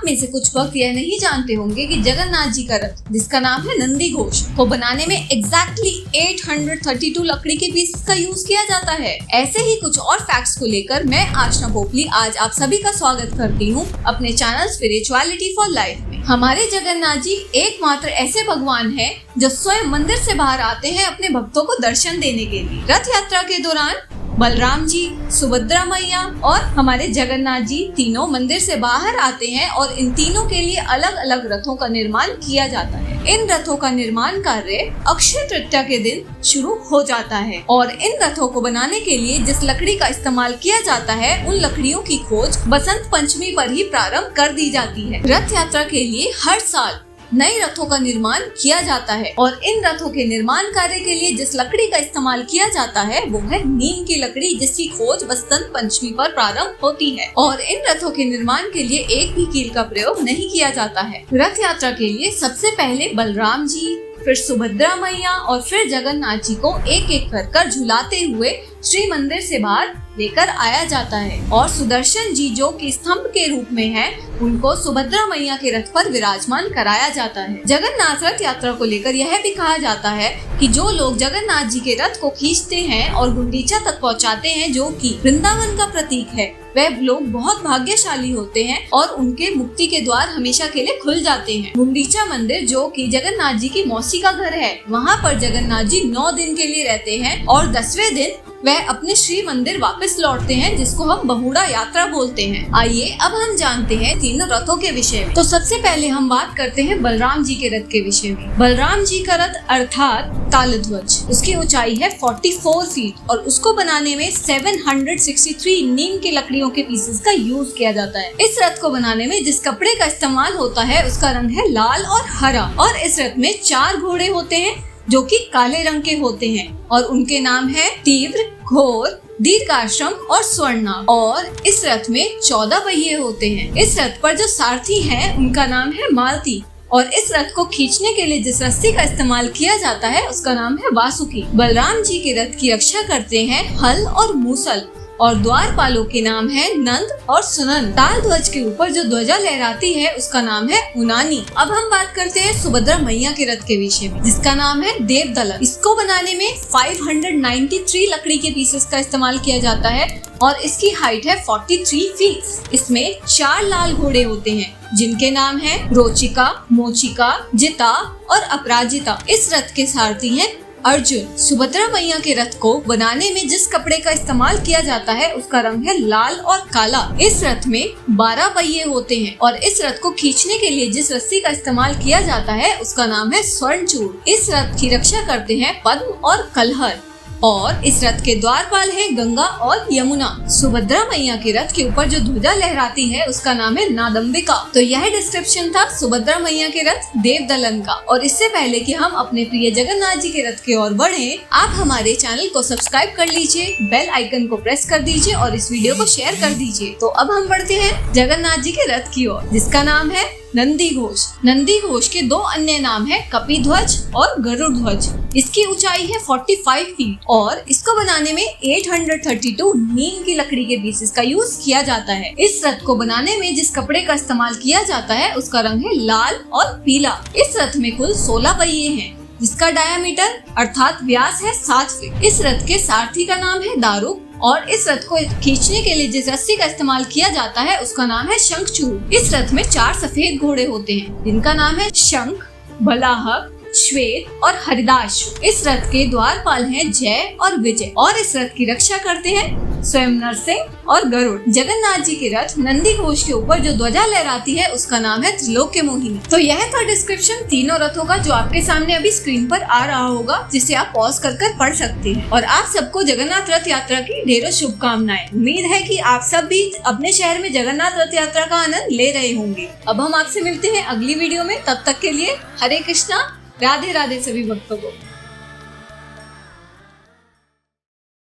में से कुछ भक्त यह नहीं जानते होंगे कि जगन्नाथ जी का रथ, जिसका नाम है नंदी घोष, को बनाने में एग्जैक्टली 832 लकड़ी के पीस का यूज किया जाता है। ऐसे ही कुछ और फैक्ट्स को लेकर मैं आशना पोपली आज आप सभी का स्वागत करती हूँ अपने चैनल स्पिरिचुअलिटी फॉर लाइफ में। हमारे जगन्नाथ जी एकमात्र ऐसे भगवान हैं जो स्वयं मंदिर से बाहर आते हैं अपने भक्तों को दर्शन देने के लिए। रथ यात्रा के दौरान बलराम जी, सुभद्रा मैया और हमारे जगन्नाथ जी तीनों मंदिर से बाहर आते हैं और इन तीनों के लिए अलग अलग रथों का निर्माण किया जाता है। इन रथों का निर्माण कार्य अक्षय तृतीया के दिन शुरू हो जाता है और इन रथों को बनाने के लिए जिस लकड़ी का इस्तेमाल किया जाता है उन लकड़ियों की खोज बसंत पंचमी पर ही प्रारंभ कर दी जाती है। रथ यात्रा के लिए हर साल नए रथों का निर्माण किया जाता है और इन रथों के निर्माण कार्य के लिए जिस लकड़ी का इस्तेमाल किया जाता है वो है नीम की लकड़ी, जिसकी खोज बसंत पंचमी पर प्रारंभ होती है। और इन रथों के निर्माण के लिए एक भी कील का प्रयोग नहीं किया जाता है। रथ यात्रा के लिए सबसे पहले बलराम जी, फिर सुभद्रा मैया और फिर जगन्नाथ जी को एक एक कर झुलाते हुए श्री मंदिर से बाहर लेकर आया जाता है और सुदर्शन जी जो कि स्तंभ के रूप में हैं, उनको सुभद्रा मैया के रथ पर विराजमान कराया जाता है। जगन्नाथ रथ यात्रा को लेकर यह भी कहा जाता है कि जो लोग जगन्नाथ जी के रथ को खींचते हैं और गुंडीचा तक पहुंचाते हैं, जो कि वृंदावन का प्रतीक है, वह लोग बहुत भाग्यशाली होते हैं और उनके मुक्ति के द्वार हमेशा के लिए खुल जाते हैं। गुंडीचा मंदिर जो कि जगन्नाथ जी की मौसी का घर है, वहाँ पर जगन्नाथ जी 9 दिन के लिए रहते हैं और 10वें दिन वह अपने श्री मंदिर वापस लौटते हैं, जिसको हम बहुड़ा यात्रा बोलते हैं। आइए अब हम जानते हैं तीनों रथों के विषय में। तो सबसे पहले हम बात करते हैं बलराम जी के रथ के विषय में। बलराम जी का रथ अर्थात तालध्वज, उसकी ऊंचाई है 44 फीट और उसको बनाने में 763 नीम की लकड़ियों के पीसेस का यूज किया जाता है। इस रथ को बनाने में जिस कपड़े का इस्तेमाल होता है उसका रंग है लाल और हरा और इस रथ में 4 घोड़े होते हैं जो कि काले रंग के होते हैं और उनके नाम है तीव्र, घोर, दीर्घाश्रम और स्वर्णा। और इस रथ में 14 पहिए होते हैं। इस रथ पर जो सारथी है उनका नाम है मालती और इस रथ को खींचने के लिए जिस रस्सी का इस्तेमाल किया जाता है उसका नाम है वासुकी। बलराम जी के रथ की रक्षा करते हैं हल और मूसल और द्वारपालों के नाम है नंद और सुनंद। ताल ध्वज के ऊपर जो ध्वजा लहराती है उसका नाम है उनानी। अब हम बात करते हैं सुभद्रा मैया के रथ के विषय में, जिसका नाम है देवदलन। इसको बनाने में 593 लकड़ी के पीसेस का इस्तेमाल किया जाता है और इसकी हाइट है 43 फीट। इसमें 4 लाल घोड़े होते हैं जिनके नाम है रोचिका, मोचिका, जिता और अपराजिता। इस रथ के सारथी हैं अर्जुन। सुभद्रा मैया के रथ को बनाने में जिस कपड़े का इस्तेमाल किया जाता है उसका रंग है लाल और काला। इस रथ में 12 पहिए होते हैं और इस रथ को खींचने के लिए जिस रस्सी का इस्तेमाल किया जाता है उसका नाम है स्वर्णचूड़। इस रथ की रक्षा करते हैं पद्म और कलहर और इस रथ के द्वारपाल है गंगा और यमुना। सुभद्रा मैया के रथ के ऊपर जो ध्वजा लहराती है उसका नाम है नादंबिका। तो यह डिस्क्रिप्शन था सुभद्रा मैया के रथ देवदलन का। और इससे पहले कि हम अपने प्रिय जगन्नाथ जी के रथ की ओर बढ़े, आप हमारे चैनल को सब्सक्राइब कर लीजिए, बेल आइकन को प्रेस कर दीजिए और इस वीडियो को शेयर कर दीजिए। तो अब हम बढ़ते हैं जगन्नाथ जी के रथ की ओर, जिसका नाम है नंदी घोष। नंदी घोष के 2 अन्य नाम है कपिध्वज और गरुड़ ध्वज। इसकी ऊंचाई है 45 फीट और इसको बनाने में 832 नीम की लकड़ी के पीसेस का यूज किया जाता है। इस रथ को बनाने में जिस कपड़े का इस्तेमाल किया जाता है उसका रंग है लाल और पीला। इस रथ में कुल 16 पहिए हैं जिसका डायामीटर अर्थात व्यास है 7 फीट। इस रथ के सारथी का नाम है दारुक और इस रथ को खींचने के लिए जिस रस्सी का इस्तेमाल किया जाता है उसका नाम है शंखचूड़। इस रथ में 4 सफेद घोड़े होते हैं जिनका नाम है शंख, बलाहक, श्वेत और हरिदाश। इस रथ के द्वारपाल हैं जय और विजय और इस रथ की रक्षा करते हैं स्वयं नरसिंह और गरुड़। जगन्नाथ जी के रथ नंदी घोष के ऊपर जो ध्वजा लहराती है उसका नाम है त्रिलोक्य मोहिनी। तो यह था डिस्क्रिप्शन तीनों रथों का, जो आपके सामने अभी स्क्रीन पर आ रहा होगा, जिसे आप पॉज कर पढ़ सकते हैं। और आप सबको जगन्नाथ रथ यात्रा की ढेरों शुभकामनाएं। उम्मीद है कि आप सब भी अपने शहर में जगन्नाथ रथ यात्रा का आनंद ले रहे होंगे। अब हम आपसे मिलते हैं अगली वीडियो में, तब तक के लिए हरे कृष्णा, राधे राधे सभी भक्तों को।